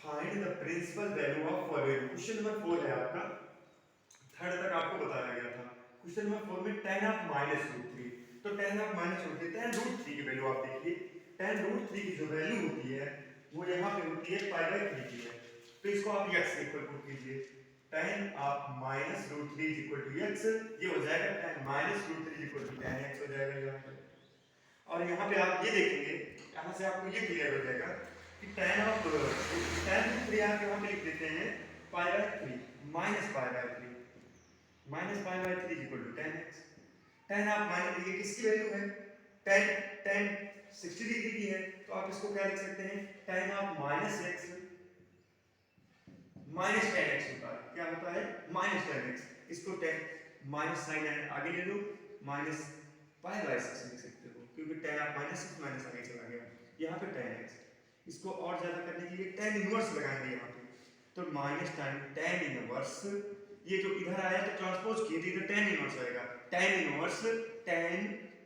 Find the principal value of following. Question number 4 है आपका, third तक आपको बताया गया था। क्वेश्चन नंबर 4 में tan ऑफ -√3, तो tan ऑफ -√3 tan√3 की वैल्यू आप देखिए, tan√3 की जो वैल्यू होती है वो यहाँ पे होती है π/3 की है। तो इसको आप x इक्वल पुट कीजिए, tan of -√3 is equal to x, ये हो जाएगा tan -√3 is equal to tan x हो जाएगा यहाँ पे। और यहाँ पे आप ये देखेंगे, यहाँ से आपको ये क्लियर हो जाएगा कि tan ऑफ tan√3 आप यहाँ पे लिख देते हैं π/3 minus π/3 minus π/3 is equal to tan x। tan आप मान लीजिए किसकी वैल्यू है, tan 60 डिग्री की है, तो आप इसको क्या लिख सकते हैं, tan of -x minus tan x होता है, क्या होता है माइनस tan x। इसको tan माइनस साइन आगे ले लो, माइनस π/6 लिख सकते हो, क्योंकि tan ऑफ -6 माइनस आगे चला गया, यहाँ पे tan x। इसको और ज्यादा करने के लिए tan इनवर्स लगाएंगे यहाँ पे, तो माइनस tan इनवर्स, ये जो इधर आया तो ट्रांसपोज किए तो इधर tan इनवर्स आएगा, tan इनवर्स tan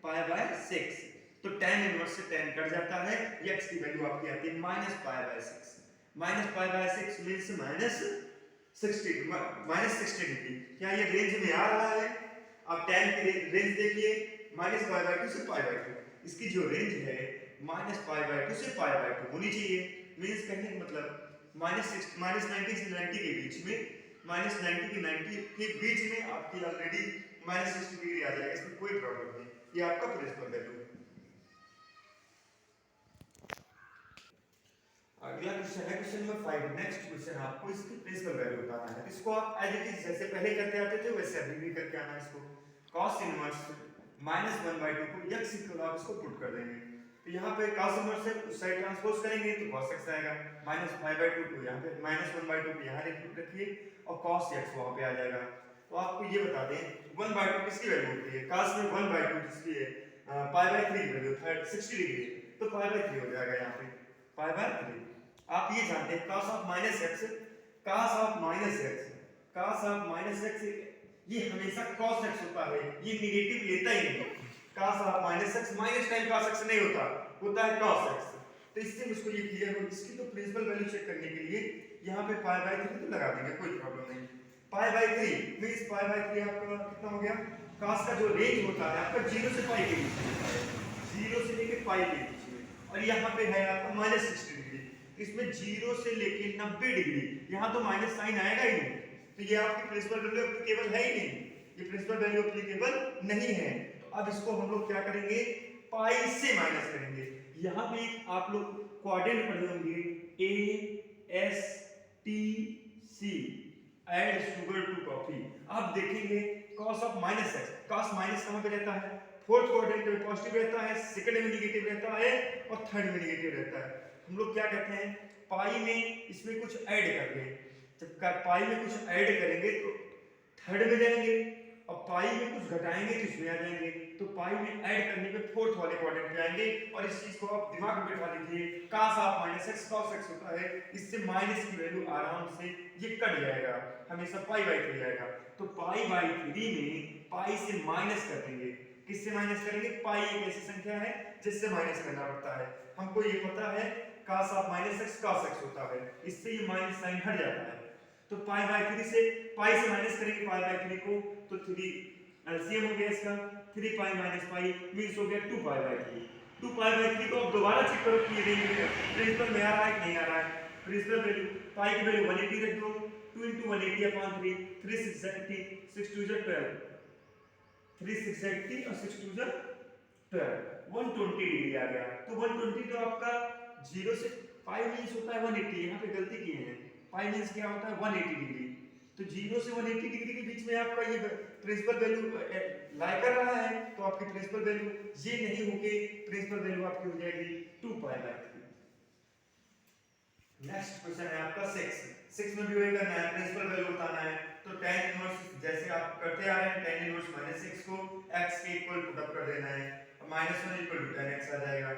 π/6, तो tan इनवर्स से tan कट जाता है, x की वैल्यू आपकी आती है -π/6, -π/6 मींस -60 डिग्री। क्या ये रेंज में आ रहा है? आप tan की रेंज देखिए, -π/2 से π/2, इसकी जो रेंज है -π/2 से π/2 होनी चाहिए। मींस कहने का मतलब -90 से 90 के बीच में, -90 के 90 के बीच में आपकी ऑलरेडी -60 डिग्री आ जाएगा, इसमें कोई प्रॉब्लम नहीं। ये आपका प्रिंसिपल वैल्यू है। अगला क्वेश्चन है क्वेश्चन नंबर 5। नेक्स्ट क्वेश्चन आपको इसकी प्रिंसिपल वैल्यू बताना है। इसको आप एज इट इज जैसे पहले करते आते थे वैसे अभी भी करके आना है। इसको cos इनवर्स -1/2 को x इक्वल आप इसको पुट कर देंगे, तो यहाँ पे cos इनवर्स से उस साइड ट्रांसपोज करेंगे तो cos x आएगा, -5/2 को यहाँ पे -1/2 को यहाँ रखिए और cos x वहाँ पे आ जाएगा। तो आपको ये बता दें 1/2 किसकी वैल्यू होती है, cos में 1/2 जिसकी है π/3 की वैल्यू 60 डिग्री, तो π/3 हो जाएगा यहाँ पे π/3। आप ये जानते हैं cos of -x, cos of -x ये हमेशा cos x होता है, ये नेगेटिव लेता ही नहीं। cos of -x minus time cos x नहीं होता, होता है cos x। तो इससे मुझको ये क्लियर हो, इसकी तो प्रिंसिपल वैल्यू चेक करने के लिए यहाँ पे π/3 तो लगा देंगे, कोई प्रॉब्लम नहीं। π/3 मींस π/3 आपका कितना हो गया, cos का जो रेंज होता है आपका 0 से π के बीच में होता है, 0 से लेके π के बीच में, और यहाँ पे है आपका -60 डिग्री, इसमें 0 से लेके 90 डिग्री, यहाँ तो माइनस साइन आएगा ही नहीं, तो ये आपकी प्रिंसिपल वैल्यू एप्लीकेबल है ही नहीं, ये प्रिंसिपल वैल्यू एप्लीकेबल नहीं है। तो अब इसको हम लोग क्या करेंगे, पाई से माइनस करेंगे। यहाँ पे आप लोग क्वाड्रेंट पढ़े होंगे, ASTC add sugar to coffee. आप देखेंगे cos of -x, cos minus कहाँ पे रहता है, फोर्थ क्वाड्रेंट में पॉजिटिव रहता है, सेकंड में नेगेटिव रहता है और थर्ड में नेगेटिव रहता है। हम लोग क्या कहते हैं, पाई में इसमें कुछ ऐड कर दें, जब पाई में कुछ ऐड करेंगे तो थर्ड में जाएंगे, और पाई में कुछ घटाएंगे तो इसमें आ जाएंगे, तो पाई में ऐड करने पे फोर्थ वाले क्वाड्रेंट में जाएंगे। और इस चीज को आप दिमाग में बैठा लीजिए, cos of -x cos x होता है, इससे माइनस की वैल्यू आराम से ये कट जाएगा, हमेशा π/3 आएगा। तो π/3 में पाई से माइनस कर देंगे, किससे माइनस करेंगे, पाई एक ऐसी संख्या है जिससे माइनस करना पड़ता है, हमको ये पता है cos of -x cos x होता है, इससे ये माइनस साइन हट जाता है। तो π/3 से पाई से माइनस करेंगे π/3 को, तो 3 एलसीएम हो गया इसका, 3 पाई माइनस पाई मींस हो गया 2 π/3। 2 π/3 को आप दोबारा चेक करो कि ये रेंज में प्रिंसिपल में आ रहा है कि नहीं आ रहा है। प्रिंसिपल वैल्यू पाई की वैल्यू 180 रख दो, 2 * 180/3 3 6 80 6 2 12, 3 6 80 और 6 2 12, 120 डिग्री आ गया। तो 120 तो आपका 0 से पाई मींस होता है 180, यहाँ पे गलती की है, पाई मींस क्या होता है 180 डिग्री, तो 0 से 180 डिग्री के बीच में आपका ये प्रिंसिपल वैल्यू लाई कर रहा है, तो आपकी प्रिंसिपल वैल्यू ये नहीं होके प्रिंसिपल वैल्यू आपकी हो जाएगी 2 π/3। नेक्स्ट क्वेश्चन है आपका 6 में भी वही करना है, प्रिंसिपल वैल्यू बताना है। तो tan इनवर्स जैसे आप करते आ रहे हैं, tan इनवर्स -6 को x के इक्वल पुट अप कर देना है, -1 इक्वल टू tan x आ जाएगा।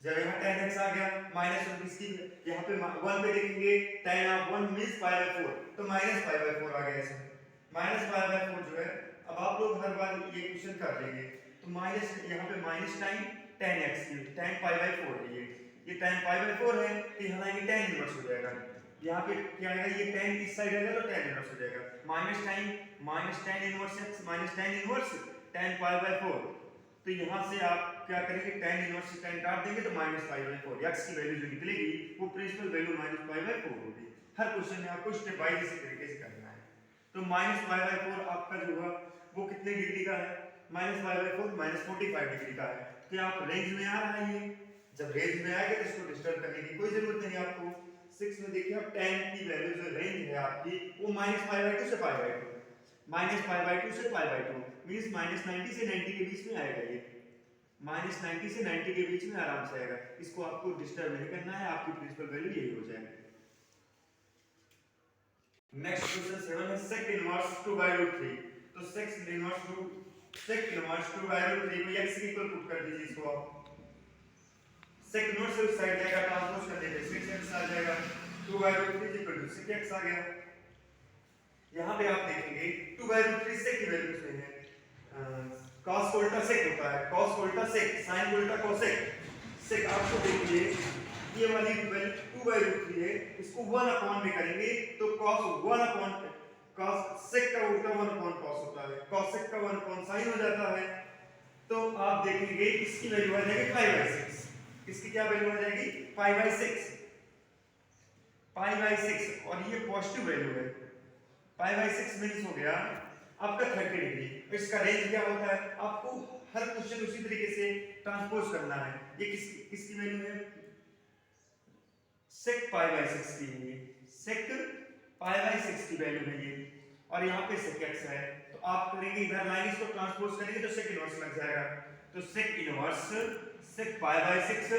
जब यहाँ tan x आ गया, -1 इसकी यहाँ पे 1 पे देखेंगे, tan ऑफ 1 मींस π/4, तो -π/4 आ गया इसमें, -π/4 जो है। अब आप लोग हर बार ये क्वेश्चन कर लेंगे, तो माइनस यहाँ पे माइनस टाइम tan x की tan π/4 है, ये tan पाई बाई 4 है, तो यहाँ लाएंगे tan इनवर्स हो जाएगा। यहाँ पे क्या आएगा, ये tan इस साइड आएगा तो tan इनवर्स हो जाएगा, minus tan inverse x minus tan inverse tan pi by 4। तो यहाँ से आप क्या करेंगे, tan इनवर्स से tan काट देंगे तो माइनस पाई बाई 4, x की वैल्यू जो निकलेगी वो principal value minus pi by 4 होगी। हर क्वेश्चन में आपको स्टेप बाय इसी तरीके से करना है। तो माइनस पाई बाई 4 आपका जो हुआ वो कितने डिग्री का है, minus pi by 4 minus 45 degree का है। तो आप रेंज में आ रहा है ये, जब रेंज में आएगा तो इसको डिस्टर्ब करने की कोई जरूरत नहीं आपको। 6 में देखिए आप tan की वैल्यू जो रेंज है आपकी वो माइनस पाई बाई 2 से pi by 2, minus pi by 2 से पाई बाई 2 मींस माइनस 90 से 90 के बीच में आएगा, ये माइनस 90 से 90 के बीच में आराम से आएगा। इसको आपको डिस्टर्ब नहीं करना है, आपकी प्रिंसिपल वैल्यू यही हो जाएगी। नेक्स्ट क्वेश्चन 7 है sec इनवर्स 2 बाय रूट 3। तो sec इनवर्स 2 बाय रूट 3 को x के इक्वल पुट कर दीजिए इसको आप। sec इनवर्स से उस साइड जाएगा, ट्रांसपोज कर देंगे, sec x आ जाएगा 2 by root 3 equal to sec x आ गया। यहां पे आप देखेंगे 2 बाय रूट 3 sec की वैल्यू इसमें है, cos को उल्टा sec होता है, cos को उल्टा sec, sin को उल्टा cosec। sec आपको देखिए ये वाली वैल्यू 2 बाय रूट 3 है, इसको 1 अपॉन में करेंगे तो cos 1 अपॉन cos sec का उल्टा 1 अपॉन cos होता है, cos sec का 1 अपॉन sin हो जाता है। तो आप देखेंगे इसकी वैल्यू आ जाएगी पाई बाय 6, इसकी क्या वैल्यू आ जाएगी पाई बाय 6, पाई बाय 6 और ये पॉजिटिव वैल्यू है। पाई बाय 6 मींस हो गया आपका 30 डिग्री। इसका रेंज क्या होता है, आपको हर क्वेश्चन उसी तरीके से ट्रांसपोज करना है। ये किसकी वैल्यू है, sec पाई बाय 6 की है, sec पाई बाय 6 की वैल्यू है ये, और यहाँ पे sec x है। तो आप करेंगे इधर लाइन इसको ट्रांसपोज करेंगे तो sec इनवर्स लग जाएगा। तो sec inverse sec pi by 6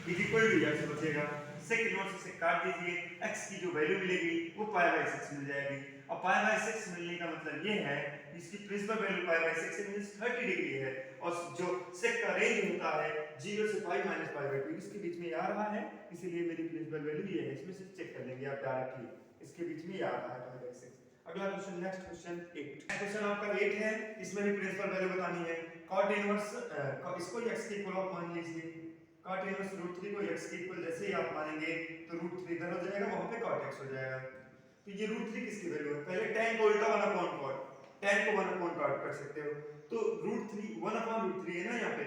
is equal to x बचेगा। sec इनवर्स से काट दीजिए, x की जो वैल्यू मिलेगी वो पाई बाय 6 मिल जाएगी। और पाई बाय 6 मिलने का मतलब ये है इसकी principal value pi by 6 means 30 degree है, और जो sec का रेंज होता है 0 से पाई माइनस पाई बाय 2 इसके बीच में आ रहा है, इसीलिए मेरी प्रिंसिपल वैल्यू ये है। इसमें से चेक कर लेंगे आप डायरेक्टली, इसके बीच में आ रहा है पाई बाय 6। अगला क्वेश्चन, नेक्स्ट क्वेश्चन 8। क्वेश्चन आपका 8 है, इसमें भी प्रिंसिपल वैल्यू बतानी है। cot इनवर्स इसको x के इक्वल आप मान लीजिए, cot इनवर्स √3 को x के इक्वल जैसे ही आप मानेंगे तो √3 इधर हो जाएगा, वहां पे cot x हो जाएगा। तो ये √3 किसकी वैल्यू है, पहले tan को उल्टा 1 अपॉन cot, tan को 1 अपॉन cot कर सकते हो। तो √3 1 अपॉन √3 है ना यहाँ पे,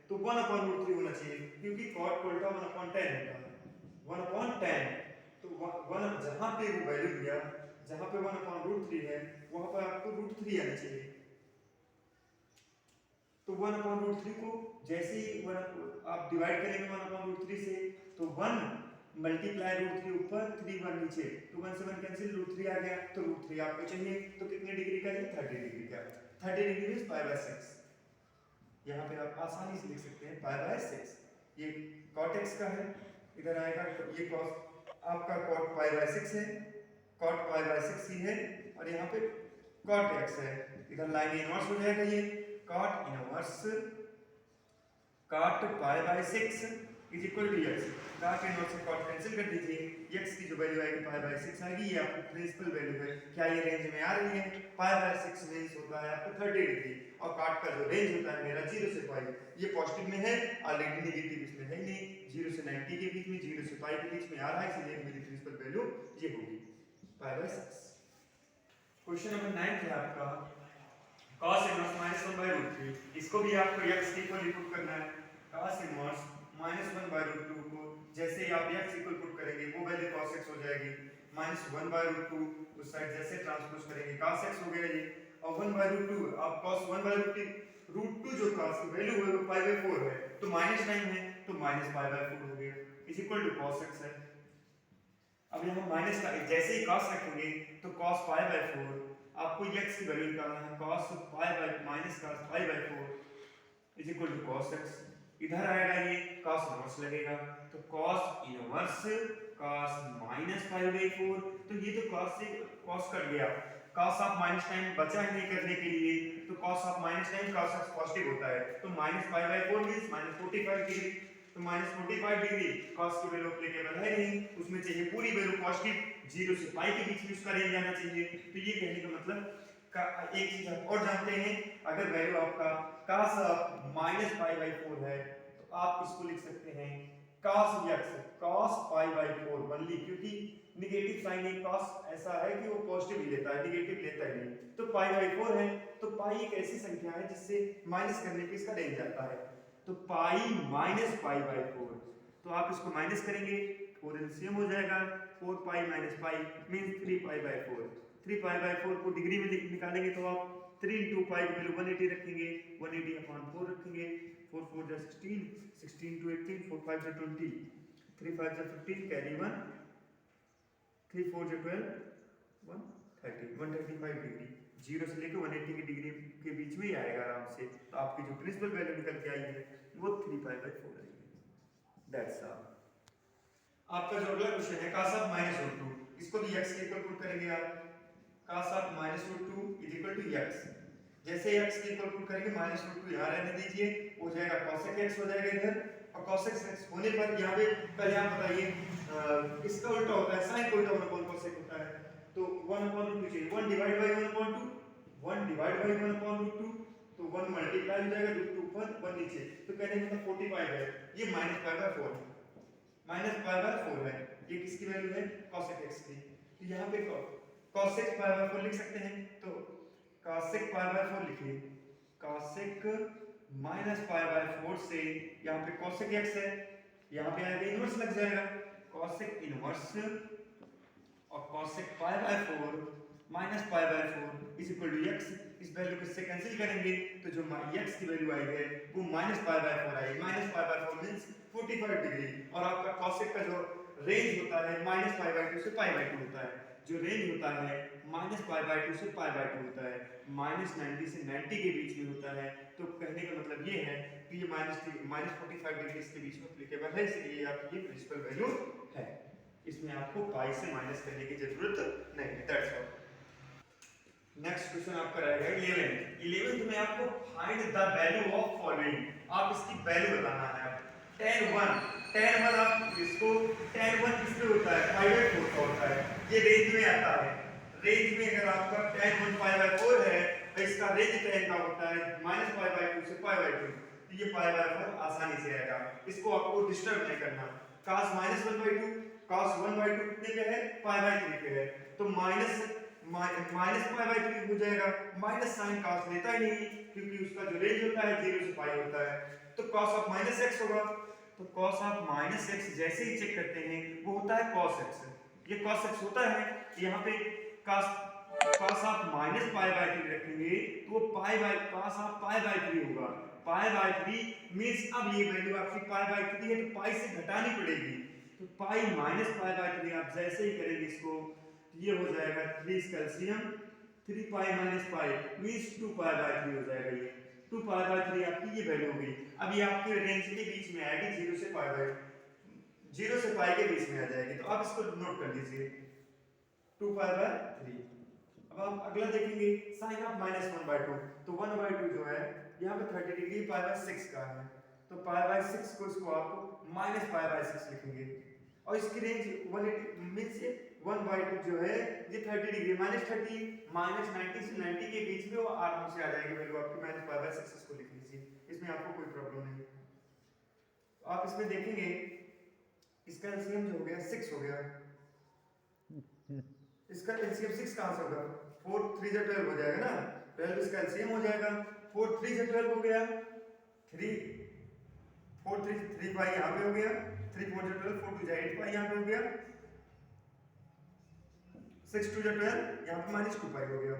तो 1 अपॉन √3 होना चाहिए क्योंकि cot को उल्टा 1 अपॉन tan होता है, 1 अपॉन tan। तो 1 जहां पे वो वैल्यू दिया, जहां पे 1 अपॉन √3 है वहां पर आपको √3 आना चाहिए। तो 1 अपॉन √3 को जैसे ही आप डिवाइड करेंगे 1 अपॉन √3 से, तो 1 मल्टीप्लाई √3 ऊपर 3 1 नीचे, तो 1 से 1 कैंसिल, √3 आ गया। तो √3 आपको चाहिए, तो कितने डिग्री का है, 30 डिग्री का। 30 डिग्री मींस पाई बाय 6। यहाँ पे आप आसानी से लिख सकते हैं पाई बाय 6। ये cot x का है, इधर आएगा ये cos आपका cot पाई बाय 6 है, cot पाई बाय 6 ही है, और यहाँ पे cot x है। इधर लाइन इनवर्स हो जाएगा, ये cot inverse cot pi by 6 is equal to x। cot inverse से cot कैंसिल कर दीजिए, x की जो वैल्यू आएगी पाई बाय 6 आएगी, ये आपकी प्रिंसिपल वैल्यू है। क्या ये रेंज में आ रही है, पाई बाय 6 रेंज होता है आपका 30 डिग्री, और cot का जो रेंज होता है मेरा 0 से पाई, ये पॉजिटिव में है, ऑलरेडी नेगेटिव इसमें है नहीं, 0 से 90 के बीच में, 0 से पाई के बीच में आ रहा है, इसलिए मेरी प्रिंसिपल वैल्यू ये होगी पाई बाय 6। क्वेश्चन नंबर 9 है आपका cos इनवर्स -1 बाय √3। इसको भी आपको x के इक्वल पुट करना है। cos इनवर्स -1 बाय √2 को जैसे ही आप x इक्वल पुट करेंगे वो वैल्यू cos x हो जाएगी, -1 बाय √2 उस साइड जैसे ट्रांसपोज करेंगे cos x हो गया ये, और 1 बाय √2 आप cos 1 बाय √2 जो cos की वैल्यू है वो पाई बाय 4 है, तो -9 है तो माइनस पाई बाय 4 हो गया, is equal to cos x है। अब यहाँ माइनस का जैसे ही cos रखेंगे तो cos पाई बाय 4, आपको x की वैल्यू निकालना है, cos pi by minus cos pi by 4 is equal to cos x। इधर आएगा ये cos इनवर्स लगेगा, तो cos inverse cos minus pi by 4, तो ये तो cos से cos कट गया, cos ऑफ माइनस टाइम बचा ही नहीं करने के लिए, तो cos of minus time cos x positive होता है, तो minus pi by 4 means -45 degree, तो -45 डिग्री cos की वैल्यू एप्लीकेबल है नहीं, उसमें चाहिए पूरी वैल्यू पॉजिटिव, 0 से पाई के बीच में उसका रेंज आना चाहिए। तो ये कहने का मतलब का एक चीज आप और जानते हैं, अगर वैल्यू आपका cos पाई बाय 4 है तो आप इसको लिख सकते हैं cos x cos pi by 4 only, क्योंकि निगेटिव साइन है, cos ऐसा है कि वो पॉजिटिव ही लेता है, निगेटिव लेता ही नहीं, तो पाई बाई 4 है। तो पाई एक ऐसी संख्या है जिससे माइनस करने पे इसका रेंज आता है, तो पाई माइनस पाई बाई 4, तो आप इसको माइनस करेंगे 4 एलसीएम हो जाएगा, 4 pi minus pi means 3 pi by 4। 3 pi by 4 को डिग्री में निकालेंगे तो आप 3 into पाई की वैल्यू 180 रखेंगे, 180 अपॉन 4 रखेंगे, 4 4 जा 16, 16 to 18, 4 5 जा 20, 3 5 जा 15, कैरी 1, 3 4 जा 12, 130, 135 डिग्री, 0 से लेकर 180 की डिग्री के बीच में ही आएगा आराम से। तो आपकी जो प्रिंसिपल वैल्यू निकल के आई है वो 3 पाई बाई 4 आएगी। That's all. आपका जो अगला क्वेश्चन है cos ऑफ -√2, इसको भी x के इक्वल पुट करेंगे आप, cos of -√2 is equal to x, जैसे x के इक्वल पुट करेंगे -√2 यहां रहने दीजिए, हो जाएगा cosec x हो जाएगा इधर, और cosec x होने पर यहां पे पहले आप बताइए इसका उल्टा होता है, sin को उल्टा 1 cosec होता है, तो 1/√2 चाहिए, 1 डिवाइड बाय 1/2, 1 डिवाइड बाय 1/√2, तो 1 मल्टीप्लाई हो जाएगा, 2 ऊपर 1 नीचे, तो कहने का मतलब 45 है, ये -π/4 है, -π/4 है, ये किसकी वैल्यू है cosec x की, तो यहाँ पे cosec π/4 लिख सकते हैं, तो cosec π/4 लिखिए, cosec -π/4 से यहाँ पे cosec x है, यहाँ पे आएगा इनवर्स लग जाएगा, cosec इनवर्स और cosec π/4 -π/4 is equal to x, इस वैल्यू को इससे कैंसिल करेंगे तो जो x की वैल्यू आई है वो -π/4 आई, -π/4 मींस 45 डिग्री, और आपका cosec का जो रेंज होता है -π/2 से π/2 होता है, जो रेंज होता है -π/2 से π/2 होता है, -90 से 90 के बीच में होता है, तो कहने का मतलब ये है कि ये -45 डिग्री के बीच में एप्लीकेबल है, इसलिए आपकी ये प्रिंसिपल वैल्यू है, इसमें आपको पाई से माइनस करने की जरूरत नहीं है। That's all. नेक्स्ट क्वेश्चन आपका रहेगा 11th में आपको find the value of following, आप इसकी वैल्यू बताना है। tan 1 आप इसको tan 1 किसमें होता है, π/4 का होता है, ये रेंज में आता है, रेंज में अगर आपका tan 1 π/4 है तो इसका रेंज tan का होता है -π/2 से π/2, तो ये π/4 आसानी से आएगा, इसको आपको डिस्टर्ब नहीं करना। cos -1/2, cos 1/2 कितने पे है, π/3 पे है, तो -π/3 हो जाएगा, माइनस साइन cos लेता ही नहीं क्योंकि उसका जो रेंज होता है 0 से पाई होता है, तो cos ऑफ -x होगा, तो cos ऑफ -x जैसे ही चेक करते हैं वो होता है cos x, ये cos x होता है, यहाँ पे cos ऑफ -π/3 रखेंगे तो वो cos ऑफ π/3 होगा, π/3 मींस अब ये वैल्यू आपकी π/3 है तो पाई से घटानी पड़ेगी, तो पाई -π/3 आप जैसे ही करेंगे इसको ये हो जाएगा 3 इसका LCM, 3 pi minus pi means 2 π/3 हो जाएगा, ये 2 π/3 आपकी ये वैल्यू होगी। अब ये आपके रेंज के बीच में आएगी, 0 से पाई के बीच में आ जाएगी, तो आप इसको नोट कर लीजिए 2 π/3। अब आप अगला देखेंगे sin ऑफ -1/2, तो 1/2 जो है यहाँ पे 30 डिग्री π/6 का है, तो π/6 को इसको आप -π/6 लिखेंगे, और इसकी रेंज 180 मींस 1/2 जो है ये 30 डिग्री -30 -90 से 90 के बीच में वो आराम से आ जाएगी वैल्यू आपकी -π/6, इसको लिख लीजिए, इसमें आपको कोई प्रॉब्लम नहीं। तो आप इसमें देखेंगे इसका एलसीएम जो हो गया 6 हो गया, इसका एलसीएम 6 कहां से होगा, 4 3 जा 12 हो जाएगा ना, 12 इसका एलसीएम हो जाएगा, 4 3 जा 12 हो गया, 3 4 3 पाई यहां पे हो गया, 3 4 जा 12, 4 2 जा 8 पाई यहां पे हो गया, 6 2 जा 12 यहां पे -2 पाई हो गया।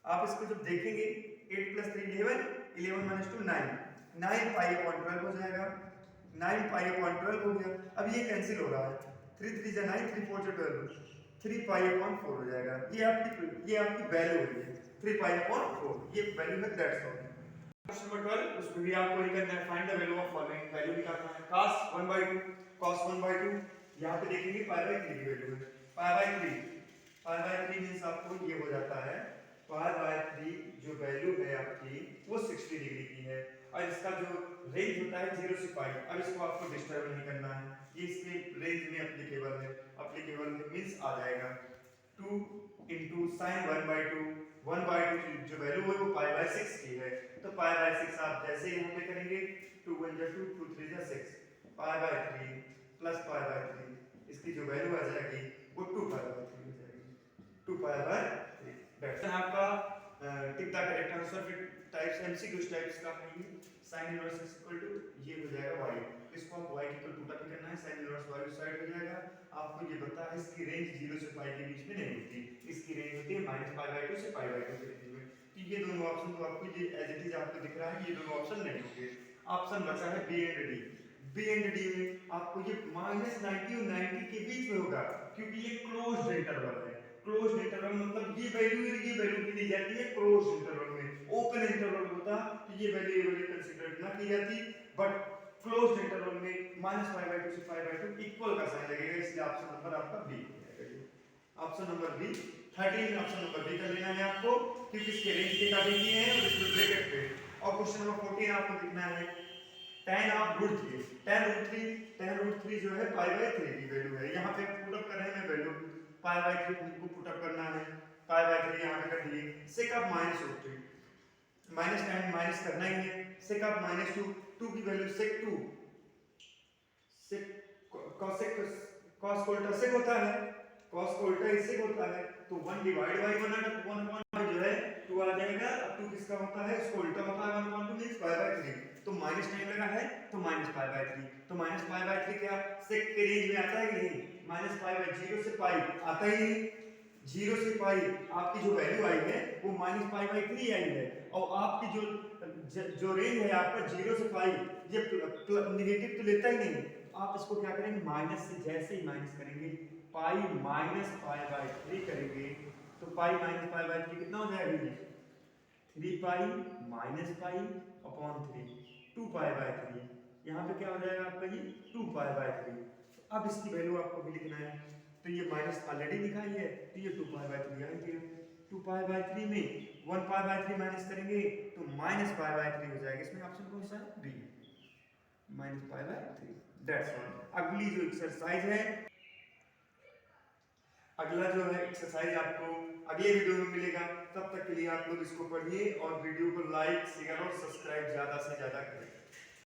आप इसको जब देखेंगे 8 + 3 11, 11 - 2 9, 9 पाई अपॉन 12 हो जाएगा, 9 पाई अपॉन 12 हो गया। अब ये कैंसिल हो रहा है, 3 3 जा 9, 3 4 जा 12, 3 पाई अपॉन 4 हो जाएगा, ये आपकी वैल्यू है, 3 पाई अपॉन 4 ये वैल्यू है। That's all. क्वेश्चन नंबर 12, उसमें भी आपको ये करना है, find the value of following, value निकालना है। cos 1/2, cos 1/2 यहां पे देखेंगे π/3 की वैल्यू है, π/3 मींस आपको ये हो जाता है π/3 जो वैल्यू है आपकी वो 60 डिग्री की है, और इसका जो रेंज होता है 0 से पाई। अब इसको आपको डिस्टर्ब नहीं करना है, ये इसके रेंज में एप्लीकेबल है, मींस आ जाएगा 2 into sin 1/2, 1/2 की जो वैल्यू है वो π/6 की है, तो π/6 आप जैसे यहाँ पे करेंगे 2 1 जा 2, 2 3 जा 6, pi by 3 plus pi by 3, इसकी जो वैल्यू आ जाएगी वो 2 पाई बाय 3 हो जाएगी, 2 पाई बाय 3। दैट्स आपका टिक द करेक्ट आंसर। फिर टाइप्स एमसीक्यू टाइप्स का है ये sin inverse is equal to ये हो जाएगा y, इसको आप y इक्वल टू कॉपी करना है, sin इनवर्स y उस साइड हो जाएगा। आपको ये पता है इसकी रेंज 0 से पाई के बीच में नहीं होती, इसकी रेंज होती है -π/2 से π/2 के रेंज में। तो ये दोनों ऑप्शन तो आपको ये एज इट इज आपको दिख रहा है, ये दोनों ऑप्शन नहीं होंगे। ऑप्शन बचा है B and D. B and D में आपको ये -90 और 90 के बीच में होगा, क्योंकि ये क्लोज्ड इंटरवल है। क्लोज्ड इंटरवल मतलब ये वैल्यू की ली जाती है क्लोज्ड इंटरवल में। ओपन इंटरवल होता तो ये वैल्यू कंसीडर ना की जाती, बट क्लोज्ड इंटरवल में -π/2 से π/2 इक्वल का साइन लगेगा, इसलिए ऑप्शन नंबर आपका बी हो जाएगा। Option number B 13 option number B कर लेना है आपको, क्योंकि इसके रेंज के काबिल किए हैं और इसमें ब्रैकेट पे। और क्वेश्चन नंबर 14 आपको लिखना है tan ऑफ √3। tan √3 जो है π/3 की वैल्यू है। यहाँ पे पुट अप कर रहे हैं वैल्यू π/3 को पुट अप करना है, π/3 यहाँ पे कर दिए। sec of -√3 minus time minus करना ही है, sec ऑफ -2 की वैल्यू sec 2, sec cos को उल्टा sec होता है, cos को उल्टा sec होता है, तो 1 डिवाइड बाय 1 जो है 2 आ जाएगा। अब 2 किसका होता है, उसको उल्टा होता है 1/2 मींस π/3, तो माइनस टाइम लगा है तो -π/3, तो -π/3 क्या sec के रेंज में आता है कि नहीं, -π/0 से पाई आता ही नहीं। 0 से पाई आपकी जो वैल्यू आई है वो -π/3 आई है, और आपकी जो रेंज है आपका 0 से पाई ये नेगेटिव तो लेता ही नहीं। आप इसको क्या करेंगे, माइनस से जैसे ही माइनस करेंगे पाई -π/3 करेंगे तो पाई -π/3 कितना हो जाएगा, 3 पाई -π/3 2 π/3। यहाँ पे क्या हो जाएगा आपका ये 2 π/3। अब इसकी वैल्यू आपको भी लिखना है, तो ये माइनस ऑलरेडी लिखा ही है, तो ये 2 π/3 आ गया। 2 π/3 में 1 π/3 माइनस करेंगे तो -π/3 हो जाएगा। इसमें ऑप्शन कौन सा है, बी, -π/3। That's all. अगली जो एक्सरसाइज है, अगला जो है एक्सरसाइज आपको अगले वीडियो में मिलेगा। तब तक के लिए आप लोग इसको पढ़िए और वीडियो को लाइक शेयर और सब्सक्राइब ज्यादा से ज्यादा करें।